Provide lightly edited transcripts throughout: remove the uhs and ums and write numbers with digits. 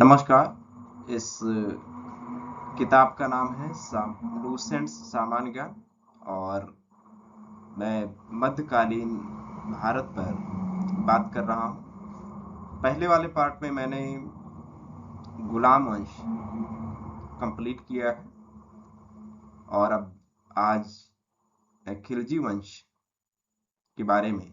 नमस्कार। इस किताब का नाम है लूसेंट्स सामान्य ज्ञान और मैं मध्यकालीन भारत पर बात कर रहा हूँ। पहले वाले पार्ट में मैंने गुलाम वंश कंप्लीट किया है और अब आज खिलजी वंश के बारे में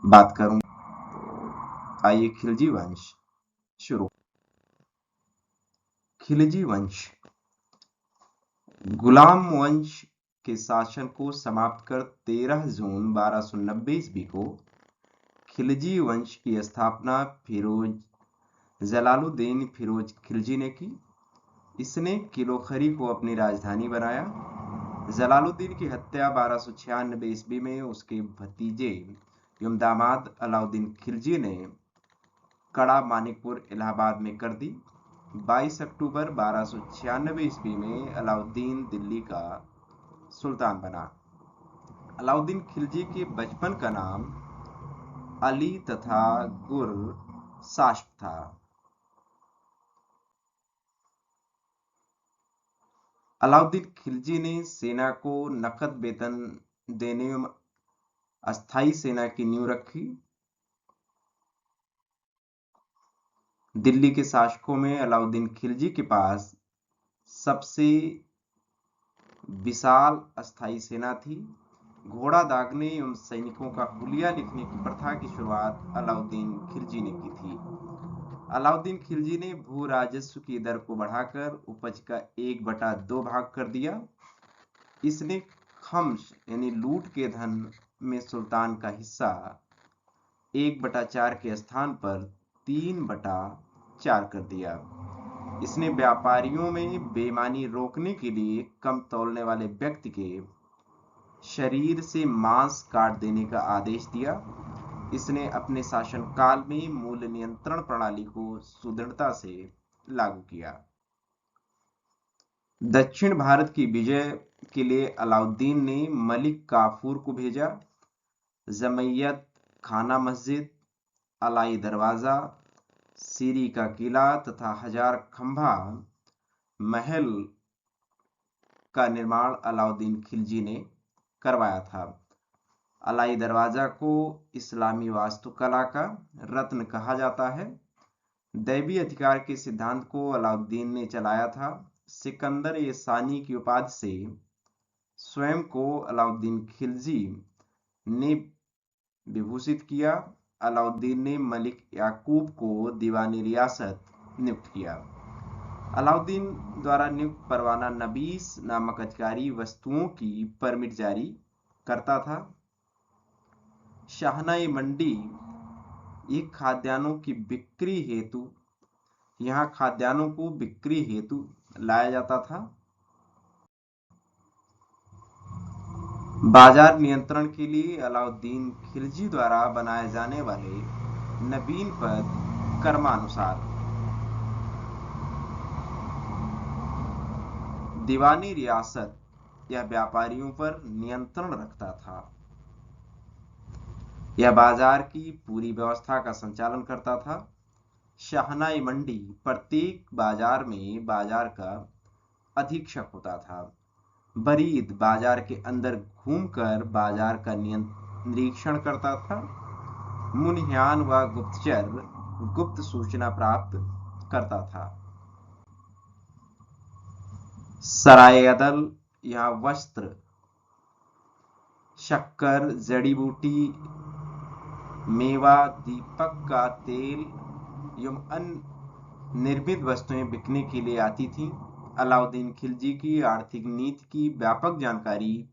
बात करूँगा। आइए खिलजी वंश शुरू। खिलजी वंश गुलाम वंश के शासन को समाप्त कर 13 जून 1290 ईस्वी को खिलजी वंश की स्थापना फिरोज जलालुद्दीन फिरोज खिलजी ने की। इसने किलोखरी को अपनी राजधानी बनाया। जलालुद्दीन की हत्या 1296 ईस्वी में उसके भतीजे एवं दामाद अलाउद्दीन खिलजी ने कड़ा मानिकपुर इलाहाबाद में कर दी। 22 अक्टूबर 1296 ईस्वी में अलाउद्दीन दिल्ली का सुल्तान बना। अलाउद्दीन खिलजी के बचपन का नाम अली तथा गुर साश्प था। अलाउद्दीन खिलजी ने सेना को नकद वेतन देने में अस्थायी सेना की नींव रखी। दिल्ली के शासकों में अलाउद्दीन खिलजी के पास सबसे विशाल अस्थायी सेना थी। घोड़ा दागने एवं सैनिकों का हुलिया लिखने की प्रथा की शुरुआत अलाउद्दीन खिलजी ने की थी। अलाउद्दीन खिलजी ने भू राजस्व की दर को बढ़ाकर उपज का 1/2 भाग कर दिया। इसने खम्स यानी लूट के धन में सुल्तान का हिस्सा 1/4 के स्थान पर 3/4 कर दिया। इसने व्यापारियों में बेईमानी रोकने के लिए कम तौलने वाले व्यक्ति के शरीर से मांस काट देने का आदेश दिया। इसने अपने शासनकाल में मूल्य नियंत्रण प्रणाली को सुदृढ़ता से लागू किया। दक्षिण भारत की विजय के लिए अलाउद्दीन ने मलिक काफूर को भेजा। जमैयत खाना मस्जिद, अलाई दरवाजा, सीरी का किला तथा हजार खंभा महल का निर्माण अलाउद्दीन खिलजी ने करवाया था। अलाई दरवाजा को इस्लामी वास्तुकला का रत्न कहा जाता है। दैवी अधिकार के सिद्धांत को अलाउद्दीन ने चलाया था। सिकंदर ए सानी की उपाधि से स्वयं को अलाउद्दीन खिलजी ने विभूषित किया। अलाउद्दीन ने मलिक याकूब को दीवानी रियासत नियुक्त किया। अलाउद्दीन द्वारा नियुक्त परवाना नबीस नामक अधिकारी वस्तुओं की परमिट जारी करता था। शाहनाई मंडी एक खाद्यान्नों की बिक्री हेतु यहाँ खाद्यान्नों को बिक्री हेतु लाया जाता था। बाजार नियंत्रण के लिए अलाउद्दीन खिलजी द्वारा बनाए जाने वाले नवीन पद क्रमानुसार दीवानी रियासत यह व्यापारियों पर नियंत्रण रखता था। यह बाजार की पूरी व्यवस्था का संचालन करता था। शाहनाई मंडी प्रत्येक बाजार में बाजार का अधीक्षक होता था। बरीद बाजार के अंदर घूमकर बाजार का निरीक्षण करता था। मुनियान व गुप्तचर गुप्त सूचना प्राप्त करता था। सरायदल यहाँ वस्त्र, शक्कर, जड़ी बूटी, मेवा, दीपक का तेल एवं अन्य निर्मित वस्तुएं बिकने के लिए आती थीं। अलाउद्दीन खिलजी की आर्थिक नीति की व्यापक जानकारी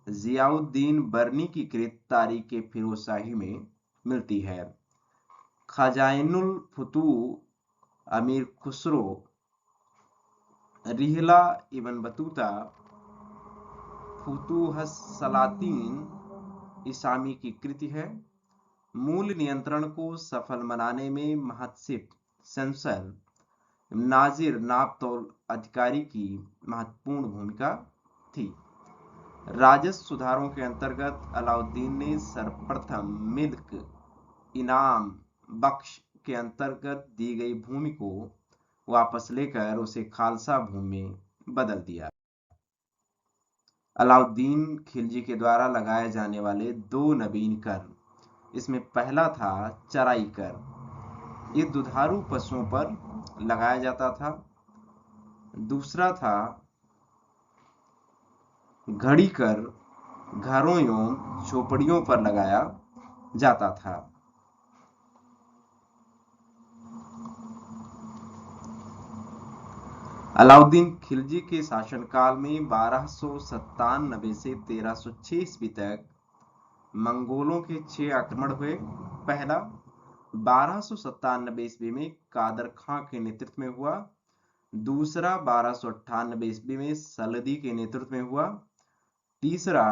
जियाउद्दीन बर्नी की कृत तारीख फिरोजशाही में मिलती है। खजाइनुल फुतूह अमीर खुसरो, रिहला इब्न बतूता, फुतूहस सलातीन इसामी की कृति है। मूल नियंत्रण को सफल बनाने में महत्सिप, सेंसर, नाजिर, नापतोल अधिकारी की महत्वपूर्ण भूमिका थी। राजस्व सुधारों के अंतर्गत अलाउद्दीन ने सर्वप्रथम मिल्क, इनाम, बख्श के अंतर्गत दी गई भूमि को वापस लेकर उसे खालसा भूमि में बदल दिया। अलाउद्दीन खिलजी के द्वारा लगाए जाने वाले 2 नवीन कर, इसमें पहला था चराई कर, ये दुधारू पशुओं पर लगाया जाता था। दूसरा था घड़ी कर, घरों एवं झोपड़ियों पर लगाया जाता था। अलाउद्दीन खिलजी के शासनकाल में 1297 से 1306 ईस्वी तक मंगोलों के 6 आक्रमण हुए। पहला 1297 ईस्वी में कादर खां के नेतृत्व में हुआ। दूसरा 1298 ईस्वी में सलदी के नेतृत्व में हुआ। तीसरा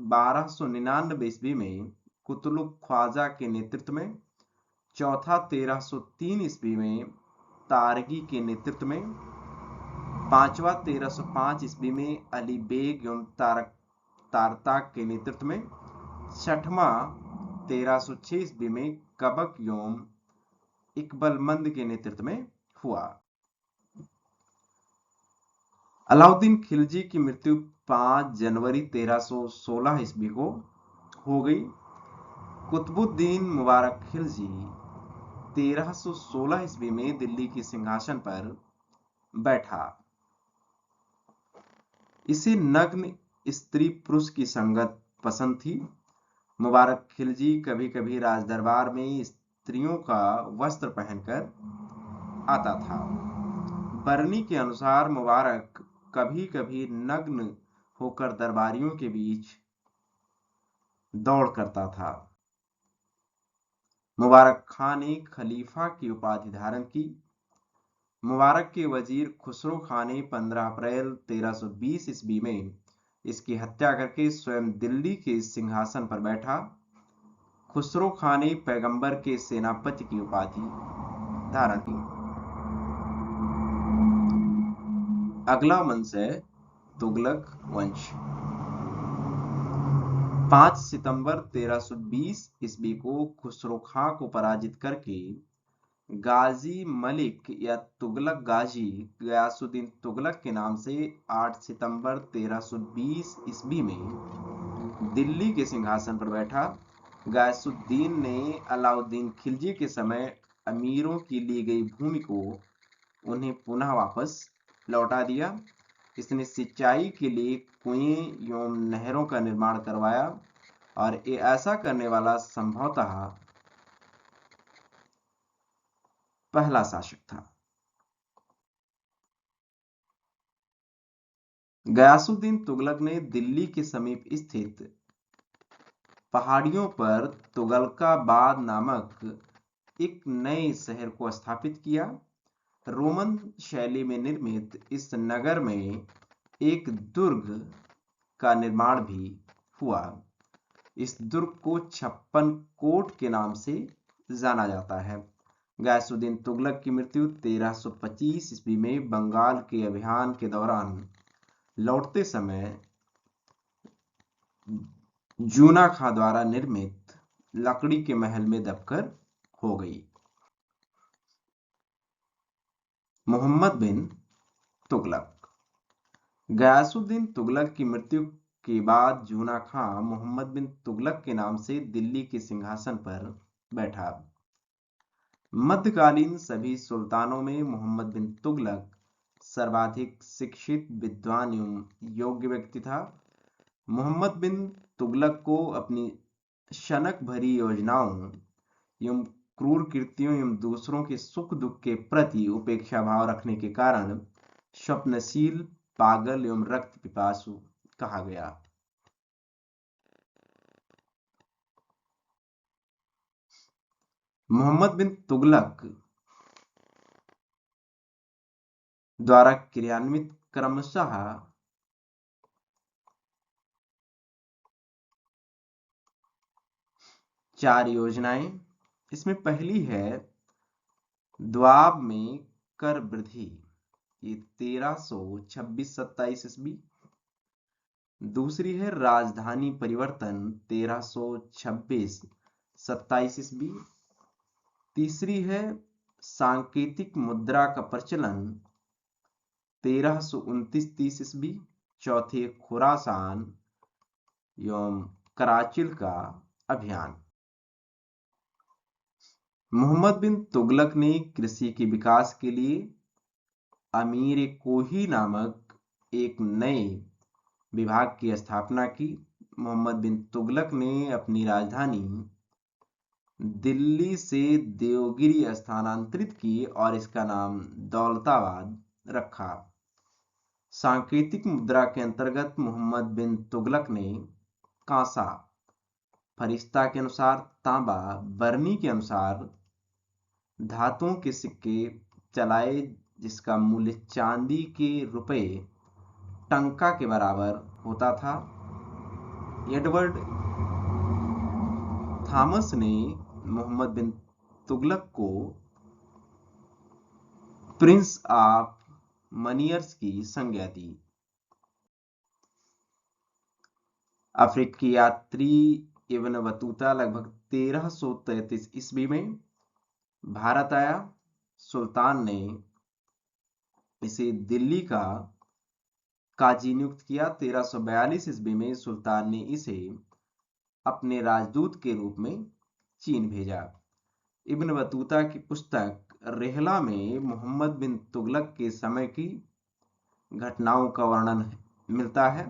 1299 ईस्वी में कुतुलुक ख्वाजा के नेतृत्व में। चौथा 1303 ईस्वी में तारगी के नेतृत्व में। पांचवा 1305 ईस्वी में अली बेग एवं तारताक के नेतृत्व में। छठवां 1306 ईस्वी में कबक एवं इकबलमंद के नेतृत्व में हुआ। अलाउद्दीन खिलजी की मृत्यु 5 जनवरी 1316 ईस्वी को हो गई। कुतुबुद्दीन मुबारक खिलजी 1316 ईस्वी में दिल्ली के सिंहासन पर बैठा। इसे नग्न स्त्री पुरुष की संगत पसंद थी। मुबारक खिलजी कभी कभी राजदरबार में स्त्रियों का वस्त्र पहनकर आता था। बरनी के अनुसार मुबारक कभी कभी नग्न होकर दरबारियों के बीच दौड़ करता था। मुबारक खां ने खलीफा की उपाधि धारण की। मुबारक के वजीर खुसरो खां ने 15 अप्रैल 1320 ईस्वी में इसकी हत्या करके स्वयं दिल्ली के सिंहासन पर बैठा। खुसरो खां ने पैगंबर के सेनापति की उपाधि धारण की। अगला वंश है तुगलक वंश। 5 सितंबर 1320 ईस्वी को खुसरो खां को पराजित करके गाजी मलिक या तुगलक गाजी गयासुद्दीन तुगलक के नाम से 8 सितंबर 1320 ईस्वी में दिल्ली के सिंहासन पर बैठा। गयासुद्दीन ने अलाउद्दीन खिलजी के समय अमीरों की ली गई भूमि को उन्हें पुनः वापस लौटा दिया। इसने सिंचाई के लिए कुएं एवं नहरों का निर्माण करवाया और ये ऐसा करने वाला संभवतः पहला शासक था। गयासुद्दीन तुगलक ने दिल्ली के समीप स्थित पहाड़ियों पर तुगलकाबाद नामक एक नए शहर को स्थापित किया। रोमन शैली में निर्मित इस नगर में एक दुर्ग का निर्माण भी हुआ। इस दुर्ग को 56 कोट के नाम से जाना जाता है। गयासुद्दीन तुगलक की मृत्यु 1325 ईस्वी में बंगाल के अभियान के दौरान लौटते समय जूना खां द्वारा निर्मित लकड़ी के महल में दबकर हो गई। मोहम्मद बिन तुगलक। गयासुद्दीन तुगलक की मृत्यु के बाद जूना खां मोहम्मद बिन तुगलक के नाम से दिल्ली के सिंहासन पर बैठा। मध्यकालीन सभी सुल्तानों में मोहम्मद बिन तुगलक सर्वाधिक शिक्षित, विद्वान एवं योग्य व्यक्ति था। मोहम्मद बिन तुगलक को अपनी शनक भरी योजनाओं एवं क्रूर कृत्यों एवं दूसरों के सुख दुख के प्रति उपेक्षा भाव रखने के कारण स्वप्नशील, पागल एवं रक्त पिपासु कहा गया। मोहम्मद बिन तुगलक द्वारा क्रियान्वित क्रमशः 4 योजनाएं। इसमें पहली है द्वाब में कर वृद्धि, ये 1326-27 ईस्वी। दूसरी है राजधानी परिवर्तन 1326-27 ईस्वी। तीसरी है सांकेतिक मुद्रा का प्रचलन 1329-30 ईस्वी। चौथी है खुरासान एवं कराचिल का अभियान। मोहम्मद बिन तुगलक ने कृषि के विकास के लिए अमीर कोही नामक एक नए विभाग की स्थापना की। मोहम्मद बिन तुगलक ने अपनी राजधानी दिल्ली से देवगिरी स्थानांतरित की और इसका नाम दौलताबाद रखा। सांकेतिक मुद्रा के अंतर्गत मोहम्मद बिन तुगलक ने कांसा, फरिश्ता के अनुसार तांबा, बरनी के अनुसार धातुओं के सिक्के चलाए, जिसका मूल्य चांदी के रुपए टंका के बराबर होता था। एडवर्ड थॉमस ने मोहम्मद बिन तुगलक को प्रिंस ऑफ मनियर्स की संज्ञा दी। अफ्रीकी यात्री इब्न बतूता लगभग 1333 ईस्वी में भारत आया। सुल्तान ने इसे दिल्ली का काजी नियुक्त किया। 1342 ईस्वी में सुल्तान ने इसे अपने राजदूत के रूप में चीन भेजा। इब्न बतूता की पुस्तक रेहला में मोहम्मद बिन तुगलक के समय की घटनाओं का वर्णन मिलता है।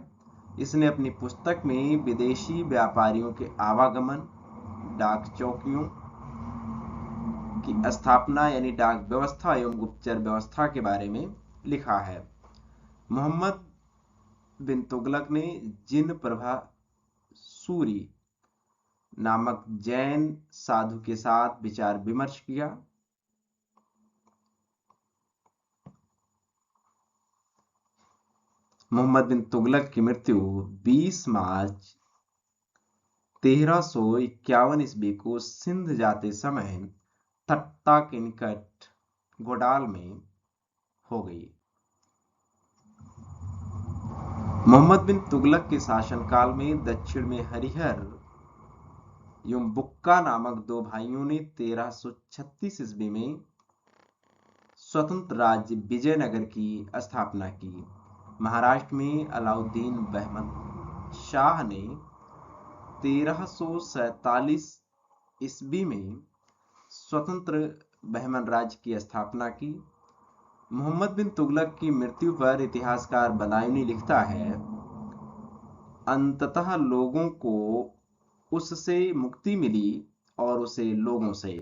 इसने अपनी पुस्तक में विदेशी व्यापारियों के आवागमन, डाक चौकियों की स्थापना यानी डाक व्यवस्था एवं गुप्तचर व्यवस्था के बारे में लिखा है। मोहम्मद बिन तुगलक ने जिन प्रभा सूरी नामक जैन साधु के साथ विचार विमर्श किया। मोहम्मद बिन तुगलक की मृत्यु 20 मार्च 1351 ईस्वी को सिंध जाते समय ठट्टा के निकट घोडाल में हो गई। मोहम्मद बिन तुगलक के शासनकाल में दक्षिण में हरिहर एवं बुक्का नामक दो भाइयों ने 1336 ईस्वी में स्वतंत्र राज्य विजयनगर की स्थापना की। महाराष्ट्र में अलाउद्दीन बहमद शाह ने 1347 ईस्वी में स्वतंत्र बहमन राज्य की स्थापना की। मोहम्मद बिन तुगलक की मृत्यु पर इतिहासकार बदायूनी लिखता है, अंततः लोगों को उससे मुक्ति मिली और उसे लोगों से।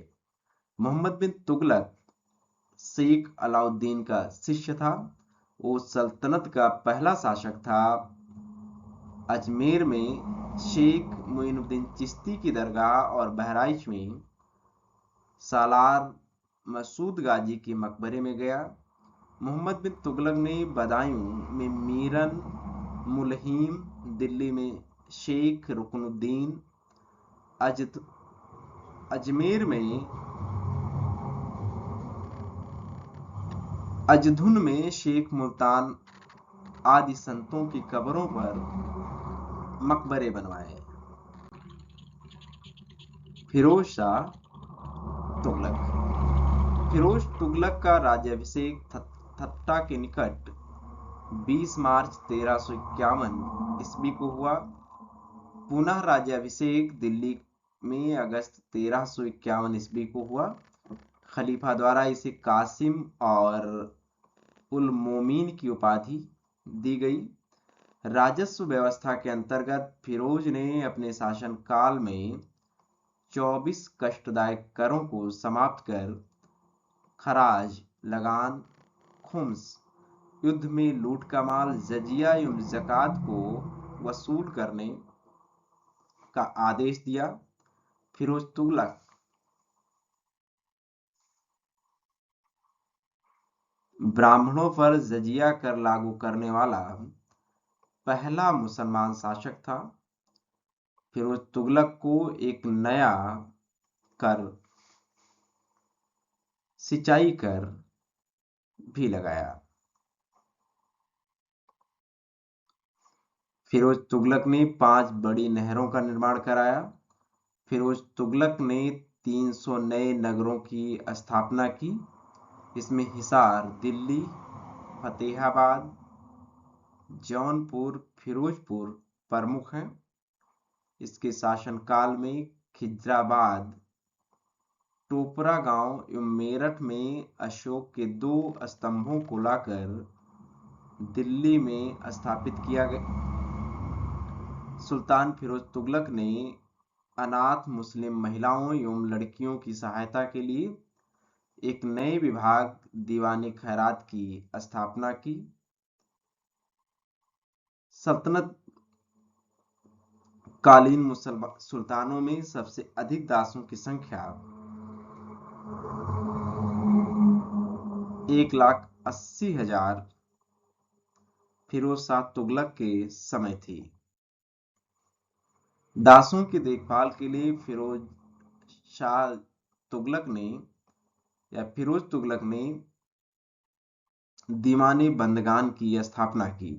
मोहम्मद बिन तुगलक शेख अलाउद्दीन का शिष्य था। वो सल्तनत का पहला शासक था। अजमेर में शेख मोइनुद्दीन चिश्ती की दरगाह और बहराइच में सालार मसूद गाजी के मकबरे में गया। मोहम्मद बिन तुगलक ने बदायूं में मीरन मुलहीम, दिल्ली में शेख रुकनुद्दीन, अजमेर में अजधुन में शेख मुल्तान आदि संतों की कब्रों पर मकबरे बनवाए। फिरोज शाह तुगलक। फिरोज तुगलक का राज्याभिषेक ठट्टा के निकट 20 मार्च 1351 ईस्वी को हुआ। पुनः राज्याभिषेक दिल्ली में अगस्त 1351 ईस्वी को हुआ। खलीफा द्वारा इसे कासिम और उल मोमीन की उपाधि दी गई। राजस्व व्यवस्था के अंतर्गत फिरोज ने अपने शासनकाल में 24 कष्टदायक करों को समाप्त कर खराज, लगान, खुम्स, युद्ध में लूट का माल, जजिया एवं ज़कात को वसूल करने का आदेश दिया। फिरोज तुगलक ब्राह्मणों पर जजिया कर लागू करने वाला पहला मुसलमान शासक था। फिरोज तुगलक को एक नया कर, सिंचाई कर भी लगाया। फिरोज तुगलक ने 5 बड़ी नहरों का निर्माण कराया। फिरोज तुगलक ने 300 नए नगरों की स्थापना की। इसमें हिसार, दिल्ली, फतेहाबाद, जौनपुर, फिरोजपुर प्रमुख हैं। इसके शासनकाल में खिजराबाद, टोपरा गांव एवं मेरठ में अशोक के 2 स्तंभों को लाकर दिल्ली में स्थापित किया गया। सुल्तान फिरोज तुगलक ने अनाथ मुस्लिम महिलाओं एवं लड़कियों की सहायता के लिए एक नए विभाग दीवाने खैरात की स्थापना की। सल्तनत कालीन सुल्तानों में सबसे अधिक दासों की संख्या 1,80,000 फिरोज शाह तुगलक के समय थी। दासों की देखभाल के लिए फिरोज तुगलक ने दीवाने बंदगान की स्थापना की।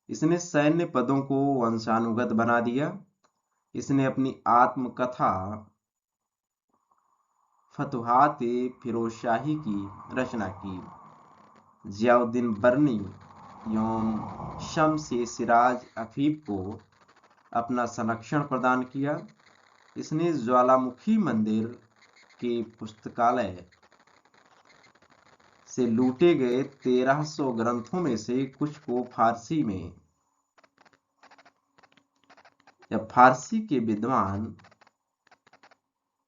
इसने सैन्य पदों को वंशानुगत बना दिया। इसने अपनी आत्मकथा फतुहात फिरोजशाही की रचना की। जियाउद्दीन बर्नी एवं शम्स सिराज अफीफ को अपना संरक्षण प्रदान किया। इसने ज्वालामुखी मंदिर के पुस्तकालय से लूटे गए 1300 ग्रंथों में से कुछ को फारसी के विद्वान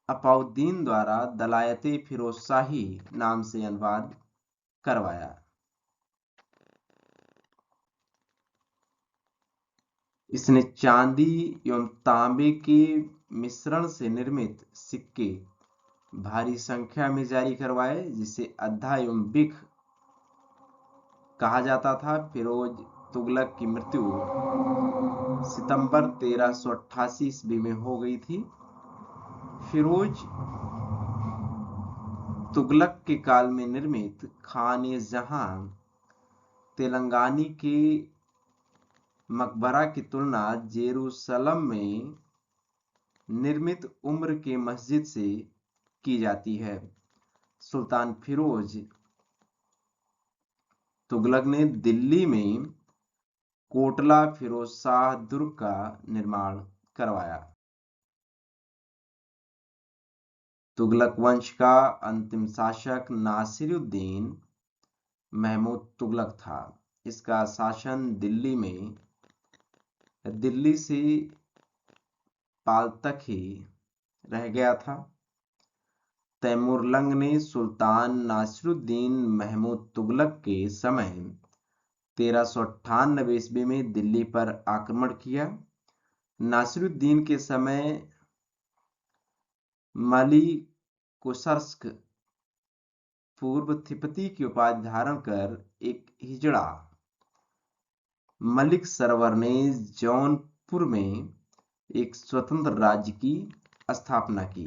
अपाउद्दीन द्वारा दलायते फिरोजशाही नाम से अनुवाद करवाया। इसने चांदी एवं तांबे के मिश्रण से निर्मित सिक्के भारी संख्या में जारी करवाए, जिसे अद्धा एवं बिख कहा जाता था। फिरोज तुगलक की मृत्यु सितंबर 1388 ईस्वी में हो गई थी। फिरोज तुगलक के काल में निर्मित खाने जहां तेलंगानी के मकबरा की तुलना जेरूसलम में निर्मित उम्र के मस्जिद से की जाती है। सुल्तान फिरोज तुगलक ने दिल्ली में कोटला फिरोज शाह दुर्ग का निर्माण करवाया। तुगलक वंश का अंतिम शासक नासिरुद्दीन महमूद तुगलक था। इसका शासन दिल्ली से पाल तक ही रह गया था। तैमूरलंग ने सुल्तान नासिरुद्दीन महमूद तुगलक के समय 1398 ईस्वी में दिल्ली पर आक्रमण किया। नासिरुद्दीन के समय मली कुसर्स्क पूर्व थिपती की उपाधि धारण कर एक हिजड़ा मलिक सरवर ने जौनपुर में एक स्वतंत्र राज्य की स्थापना की।